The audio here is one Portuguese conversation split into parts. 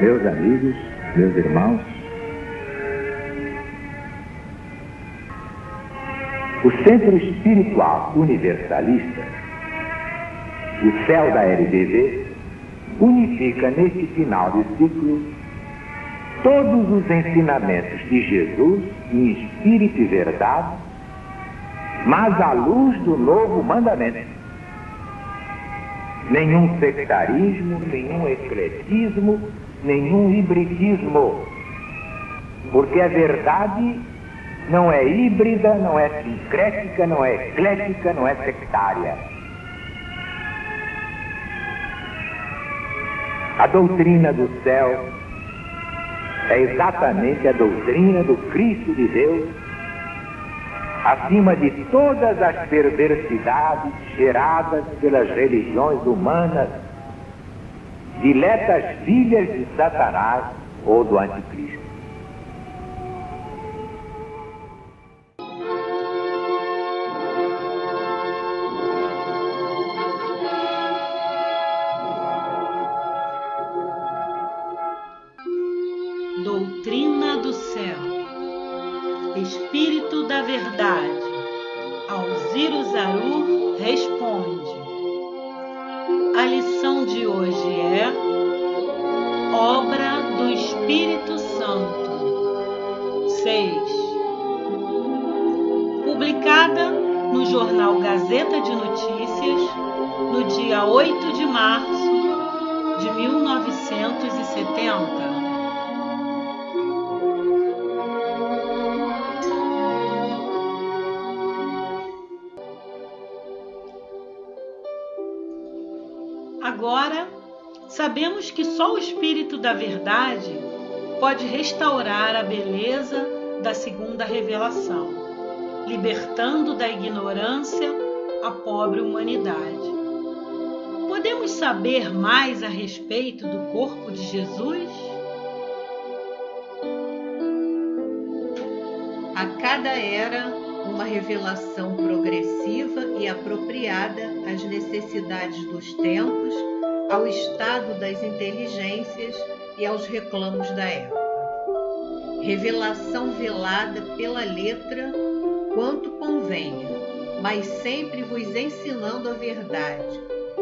Meus amigos, meus irmãos, o Centro Espiritual Universalista, o céu da LBV, unifica neste final de ciclo todos os ensinamentos de Jesus em espírito e verdade, mas à luz do novo mandamento. Nenhum sectarismo, nenhum ecletismo, nenhum hibridismo, porque a verdade não é híbrida, não é sincrética, não é eclética, não é sectária. A doutrina do céu é exatamente a doutrina do Cristo de Deus, acima de todas as perversidades geradas pelas religiões humanas, diletas filhas de Satanás ou do Anticristo. Doutrina do céu, Espírito da verdade, Alziro Zarur responde. A lição de hoje é Obra do Espírito Santo 6, publicada no jornal Gazeta de Notícias no dia 8 de março de 1970. Agora, sabemos que só o Espírito da Verdade pode restaurar a beleza da segunda revelação, libertando da ignorância a pobre humanidade. Podemos saber mais a respeito do corpo de Jesus? A cada era, uma revelação progressiva e apropriada às necessidades dos tempos, ao estado das inteligências e aos reclamos da época. Revelação velada pela letra, quanto convenha, mas sempre vos ensinando a verdade,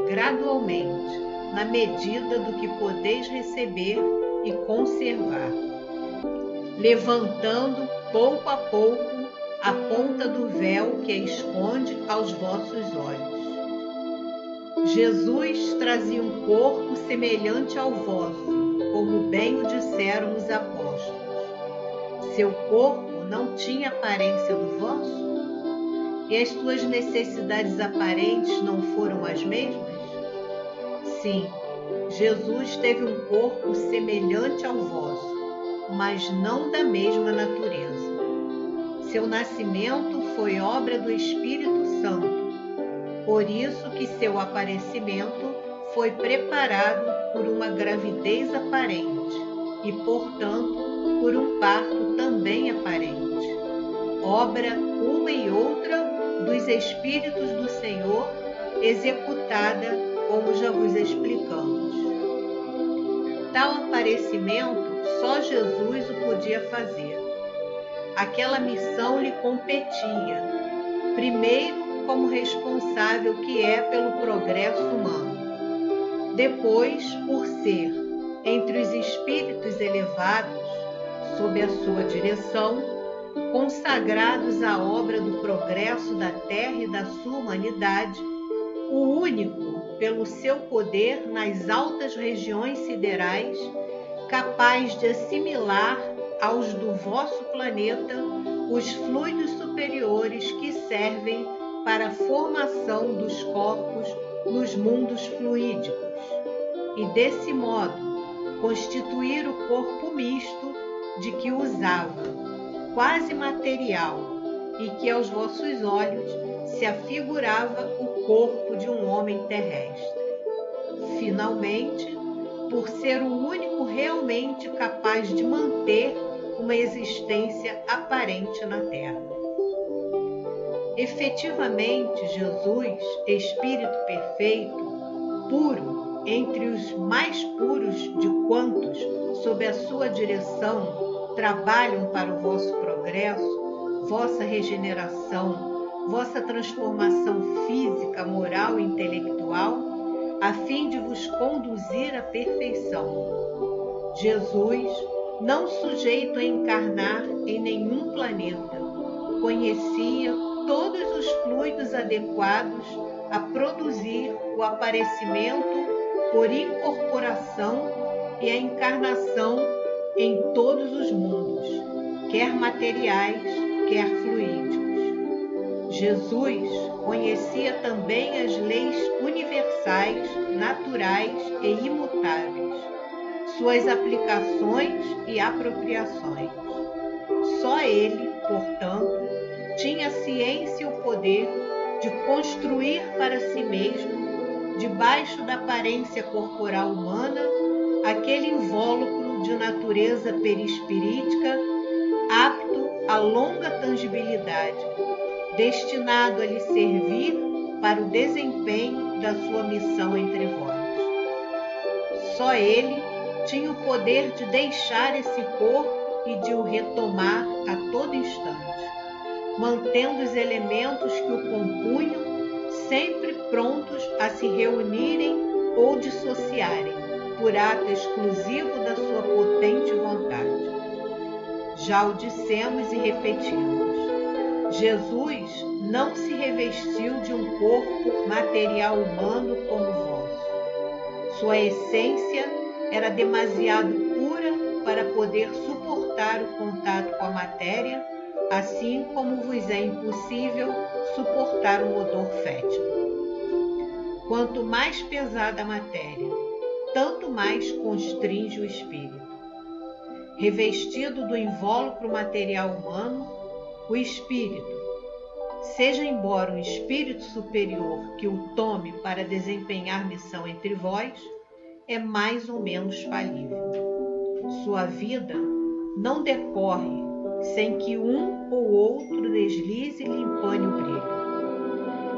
gradualmente, na medida do que podeis receber e conservar, levantando pouco a pouco a ponta do véu que a esconde aos vossos olhos. Jesus trazia um corpo semelhante ao vosso, como bem o disseram os apóstolos. Seu corpo não tinha aparência do vosso? E as suas necessidades aparentes não foram as mesmas? Sim, Jesus teve um corpo semelhante ao vosso, mas não da mesma natureza. Seu nascimento foi obra do Espírito Santo, por isso que seu aparecimento foi preparado por uma gravidez aparente e, portanto, por um parto também aparente, obra uma e outra dos Espíritos do Senhor, executada como já vos explicamos. Tal aparecimento só Jesus o podia fazer. Aquela missão lhe competia, primeiro como responsável que é pelo progresso humano, depois por ser, entre os espíritos elevados, sob a sua direção, consagrados à obra do progresso da Terra e da sua humanidade, o único, pelo seu poder nas altas regiões siderais, capaz de assimilar aos do vosso planeta os fluidos superiores que servem para a formação dos corpos nos mundos fluídicos, e desse modo constituir o corpo misto de que usava, quase material, e que aos vossos olhos se afigurava o corpo de um homem terrestre. Finalmente, por ser o único realmente capaz de manter uma existência aparente na Terra. Efetivamente, Jesus, Espírito perfeito, puro, entre os mais puros de quantos, sob a sua direção, trabalham para o vosso progresso, vossa regeneração, vossa transformação física, moral e intelectual, a fim de vos conduzir à perfeição. Jesus, não sujeito a encarnar em nenhum planeta, conhecia todos os fluidos adequados a produzir o aparecimento por incorporação e a encarnação em todos os mundos, quer materiais, quer fluídicos. Jesus conhecia também as leis universais, naturais e imutáveis, suas aplicações e apropriações. Só ele, portanto, tinha a ciência e o poder de construir para si mesmo, debaixo da aparência corporal humana, aquele invólucro de natureza perispirítica, apto a longa tangibilidade, destinado a lhe servir para o desempenho da sua missão entre vós. Só ele tinha o poder de deixar esse corpo e de o retomar a todo instante, mantendo os elementos que o compunham sempre prontos a se reunirem ou dissociarem, por ato exclusivo da sua potente vontade. Já o dissemos e repetimos, Jesus não se revestiu de um corpo material humano como o vosso. Sua essência era demasiado pura para poder suportar o contato com a matéria, assim como vos é impossível suportar o odor fétido. Quanto mais pesada a matéria, tanto mais constringe o espírito. Revestido do invólucro material humano, o espírito, seja embora um espírito superior que o tome para desempenhar missão entre vós, é mais ou menos falível. Sua vida não decorre sem que um ou outro deslize e lhe empane o brilho.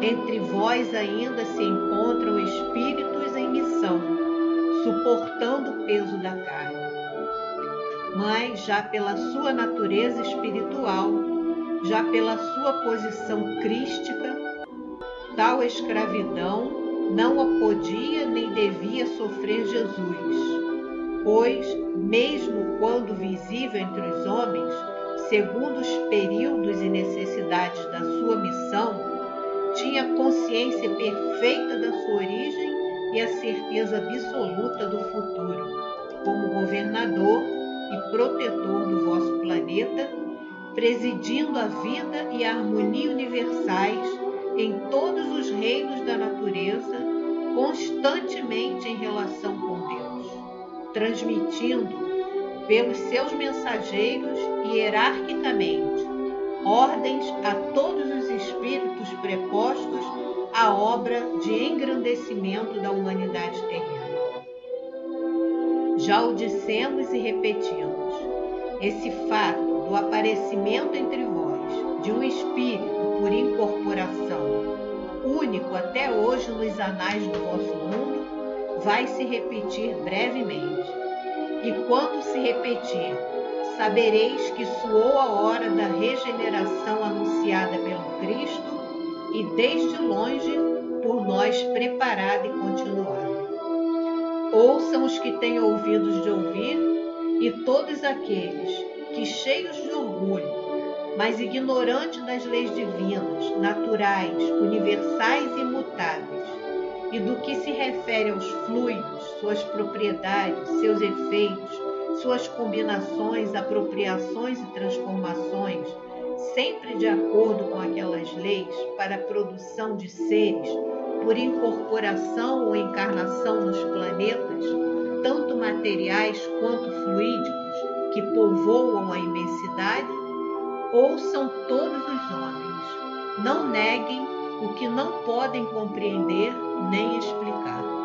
Entre vós ainda se encontram espíritos em missão, suportando o peso da carne. Mas já pela sua natureza espiritual, já pela sua posição crística, tal escravidão não a podia nem devia sofrer Jesus, pois, mesmo quando visível entre os homens, segundo os períodos e necessidades da sua missão, tinha consciência perfeita da sua origem e a certeza absoluta do futuro, como governador e protetor do vosso planeta, presidindo a vida e a harmonia universais em todos os reinos da natureza, constantemente em relação com Deus, transmitindo pelos seus mensageiros hierarquicamente ordens a todos os espíritos prepostos à obra de engrandecimento da humanidade terrena. Já o dissemos e repetimos, esse fato do aparecimento entre vós de um espírito por incorporação, único até hoje nos anais do vosso mundo, vai se repetir brevemente. E quando se repetir, sabereis que soou a hora da regeneração anunciada pelo Cristo e desde longe por nós preparada e continuada. Ouçam os que têm ouvidos de ouvir e todos aqueles que, cheios de orgulho, mas ignorantes das leis divinas, naturais, universais e imutáveis, e do que se refere aos fluidos, suas propriedades, seus efeitos, suas combinações, apropriações e transformações, sempre de acordo com aquelas leis para a produção de seres por incorporação ou encarnação nos planetas, tanto materiais quanto fluídicos, que povoam a imensidade, ouçam todos os homens, não neguem o que não podem compreender nem explicar.